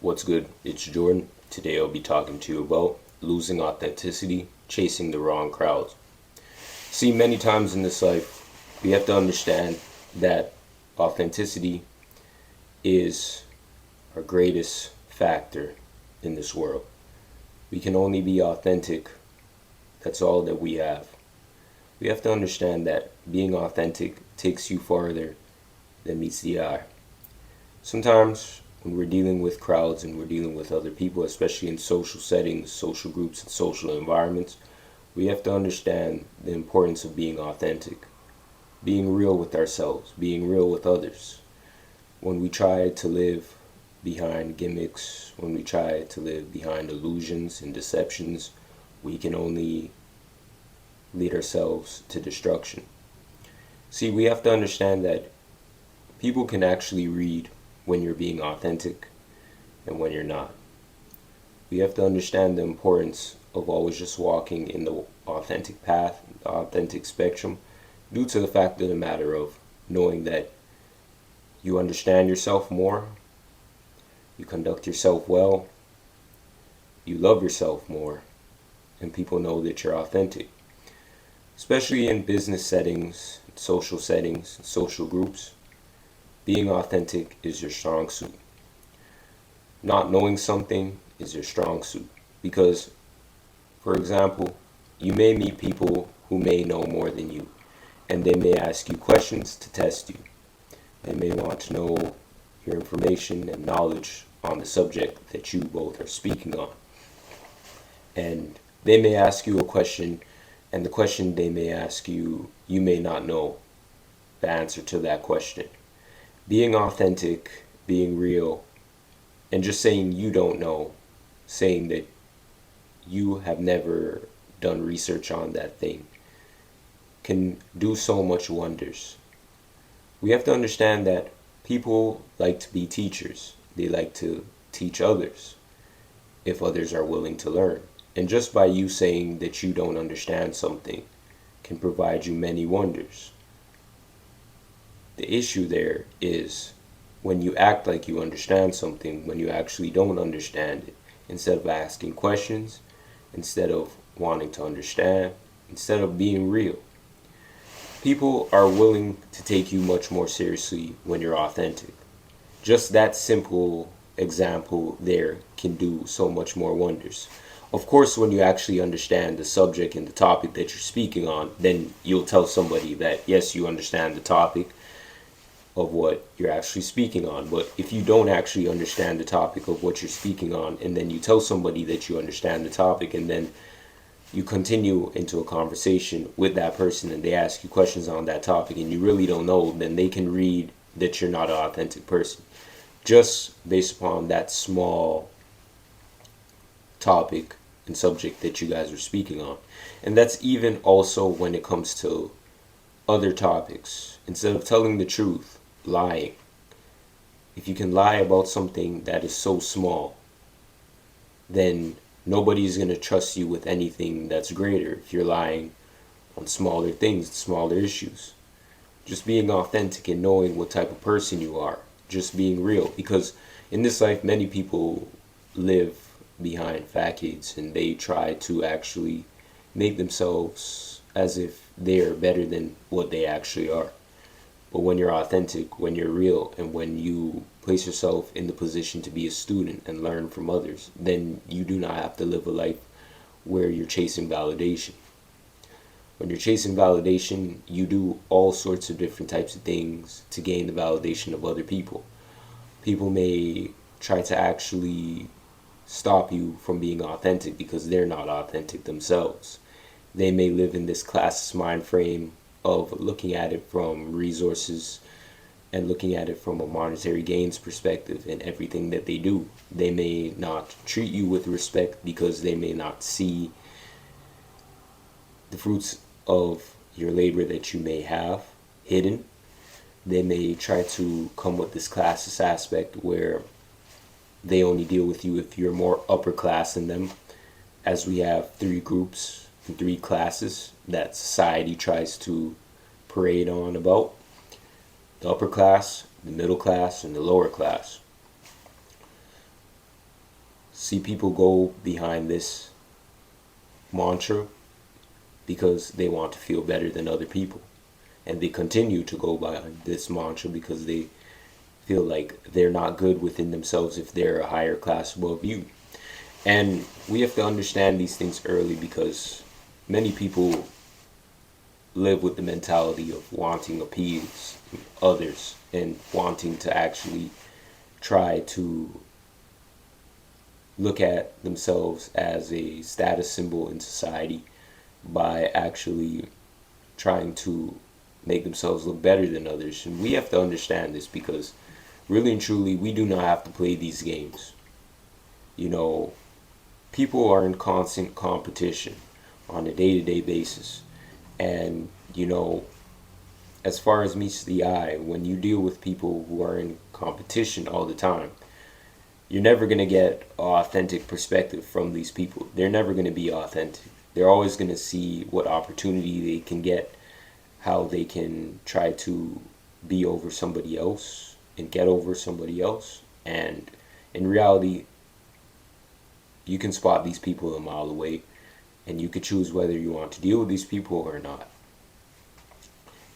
What's good? It's Jordan. Today I'll be talking to you about losing authenticity, chasing the wrong crowds. See, many times in this life, we have to understand that authenticity is our greatest factor in this world. We can only be authentic. That's all that we have. We have to understand that being authentic takes you farther than meets the eye. Sometimes when we're dealing with crowds and we're dealing with other people, especially in social settings, social groups, and social environments, we have to understand the importance of being authentic, being real with ourselves, being real with others. When we try to live behind gimmicks, when we try to live behind illusions and deceptions, we can only lead ourselves to destruction. See, we have to understand that people can actually read when you're being authentic and when you're not. We have to understand the importance of always just walking in the authentic path, the authentic spectrum, due to the fact of the matter of knowing that you understand yourself more, you conduct yourself well, you love yourself more, and people know that you're authentic. Especially in business settings, social settings, social groups, being authentic is your strong suit. Not knowing something is your strong suit. Because, for example, you may meet people who may know more than you, and they may ask you questions to test you. They may want to know your information and knowledge on the subject that you both are speaking on. And they may ask you a question, and the question they may ask you, you may not know the answer to that question. Being authentic, being real, and just saying you don't know, saying that you have never done research on that thing, can do so much wonders. We have to understand that people like to be teachers. They like to teach others if others are willing to learn. And just by you saying that you don't understand something can provide you many wonders. The issue there is when you act like you understand something, when you actually don't understand it, instead of asking questions, instead of wanting to understand, instead of being real. People are willing to take you much more seriously when you're authentic. Just that simple example there can do so much more wonders. Of course, when you actually understand the subject and the topic that you're speaking on, then you'll tell somebody that, yes, you understand the topic of what you're actually speaking on. But if you don't actually understand the topic of what you're speaking on, and then you tell somebody that you understand the topic, and then you continue into a conversation with that person and they ask you questions on that topic and you really don't know, then they can read that you're not an authentic person just based upon that small topic and subject that you guys are speaking on. And that's even also when it comes to other topics. Instead of telling the truth, lying. If you can lie about something that is so small, then nobody's going to trust you with anything that's greater if you're lying on smaller things, smaller issues. Just being authentic and knowing what type of person you are. Just being real. Because in this life, many people live behind facades and they try to actually make themselves as if they're better than what they actually are. But when you're authentic, when you're real, and when you place yourself in the position to be a student and learn from others, then you do not have to live a life where you're chasing validation. When you're chasing validation, you do all sorts of different types of things to gain the validation of other people. People may try to actually stop you from being authentic because they're not authentic themselves. They may live in this classist mind frame of looking at it from resources and looking at it from a monetary gains perspective in everything that they do. They may not treat you with respect because they may not see the fruits of your labor that you may have hidden. They may try to come with this classist aspect where they only deal with you if you're more upper class than them, as we have three groups and three classes that society tries to parade on about: the upper class, the middle class, and the lower class. See, people go behind this mantra because they want to feel better than other people. And they continue to go behind this mantra because they feel like they're not good within themselves if they're a higher class above you. And we have to understand these things early because many people live with the mentality of wanting to appease others and wanting to actually try to look at themselves as a status symbol in society by actually trying to make themselves look better than others. And we have to understand this because really and truly, we do not have to play these games. You know, people are in constant competition on a day-to-day basis. And, you know, as far as meets the eye, when you deal with people who are in competition all the time, you're never going to get an authentic perspective from these people. They're never going to be authentic. They're always going to see what opportunity they can get, how they can try to be over somebody else and get over somebody else. And in reality, you can spot these people a mile away, and you could choose whether you want to deal with these people or not.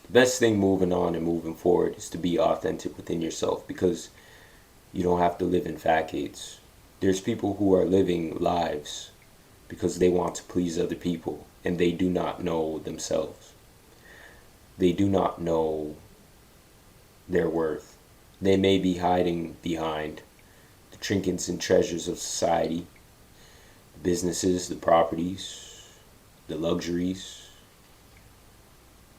The best thing moving on and moving forward is to be authentic within yourself, because you don't have to live in facades. There's people who are living lives because they want to please other people, and they do not know themselves. They do not know their worth. They may be hiding behind the trinkets and treasures of society, the businesses, the properties, the luxuries,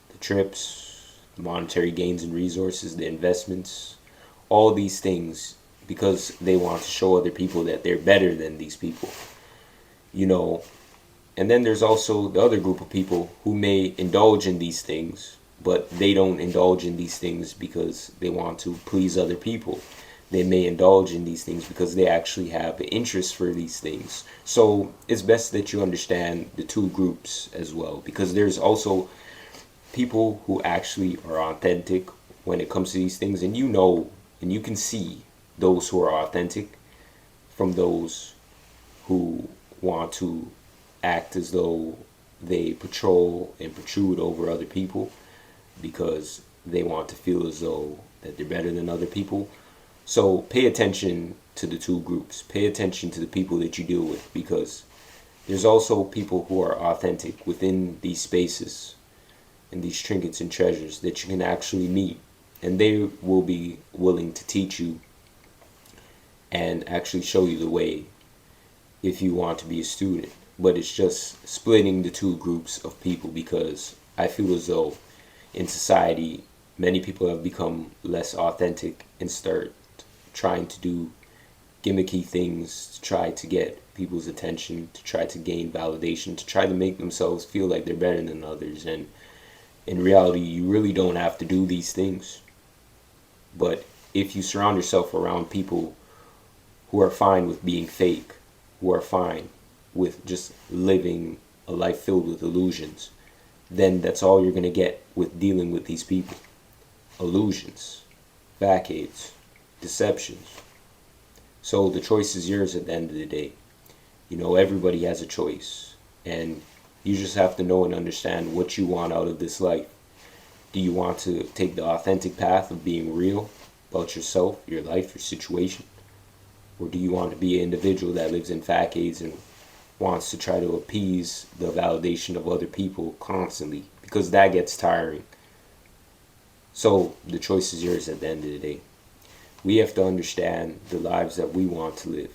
the trips, the monetary gains and resources, the investments, all these things, because they want to show other people that they're better than these people. You know, and then there's also the other group of people who may indulge in these things, but they don't indulge in these things because they want to please other people. They may indulge in these things because they actually have an interest for these things. So it's best that you understand the two groups as well, because there's also people who actually are authentic when it comes to these things, and you know, and you can see those who are authentic from those who want to act as though they patrol and protrude over other people because they want to feel as though that they're better than other people. So pay attention to the two groups. Pay attention to the people that you deal with, because there's also people who are authentic within these spaces and these trinkets and treasures that you can actually meet, and they will be willing to teach you and actually show you the way if you want to be a student. But it's just splitting the two groups of people, because I feel as though in society many people have become less authentic and start trying to do gimmicky things to try to get people's attention, to try to gain validation, to try to make themselves feel like they're better than others. And in reality, you really don't have to do these things. But if you surround yourself around people who are fine with being fake, who are fine with just living a life filled with illusions, then that's all you're going to get with dealing with these people. Illusions, facades, deceptions. So the choice is yours at the end of the day. You know, everybody has a choice, and you just have to know and understand what you want out of this life. Do you want to take the authentic path of being real about yourself, your life, your situation? Or do you want to be an individual that lives in facades and wants to try to appease the validation of other people constantly? Because that gets tiring. So the choice is yours at the end of the day. We have to understand the lives that we want to live.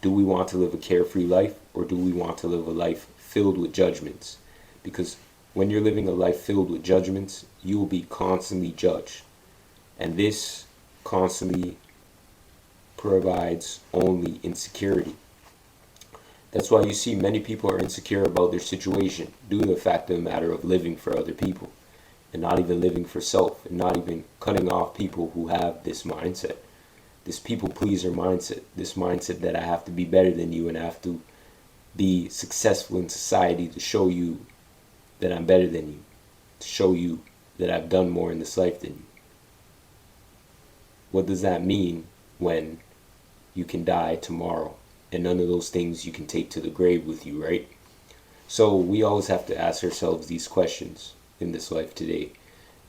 Do we want to live a carefree life, or do we want to live a life filled with judgments? Because when you're living a life filled with judgments, you will be constantly judged. And this constantly provides only insecurity. That's why you see many people are insecure about their situation due to the fact of the matter of living for other people and not even living for self, and not even cutting off people who have this mindset, this people pleaser mindset, this mindset that I have to be better than you and I have to be successful in society to show you that I'm better than you, to show you that I've done more in this life than you. What does that mean when you can die tomorrow, and none of those things you can take to the grave with you, right? So we always have to ask ourselves these questions in this life today,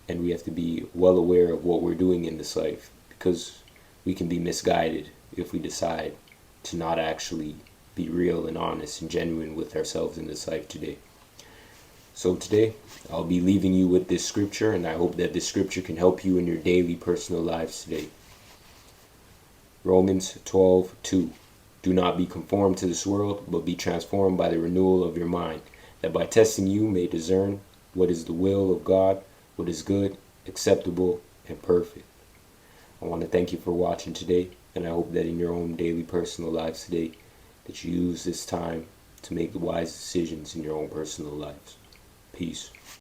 and we have to be well aware of what we're doing in this life, because we can be misguided if we decide to not actually be real and honest and genuine with ourselves in this life today. So today, I'll be leaving you with this scripture, and I hope that this scripture can help you in your daily personal lives today. Romans 12:2. Do not be conformed to this world, but be transformed by the renewal of your mind, that by testing you may discern what is the will of God, what is good, acceptable, and perfect. I want to thank you for watching today, and I hope that in your own daily personal lives today, that you use this time to make the wise decisions in your own personal lives. Peace.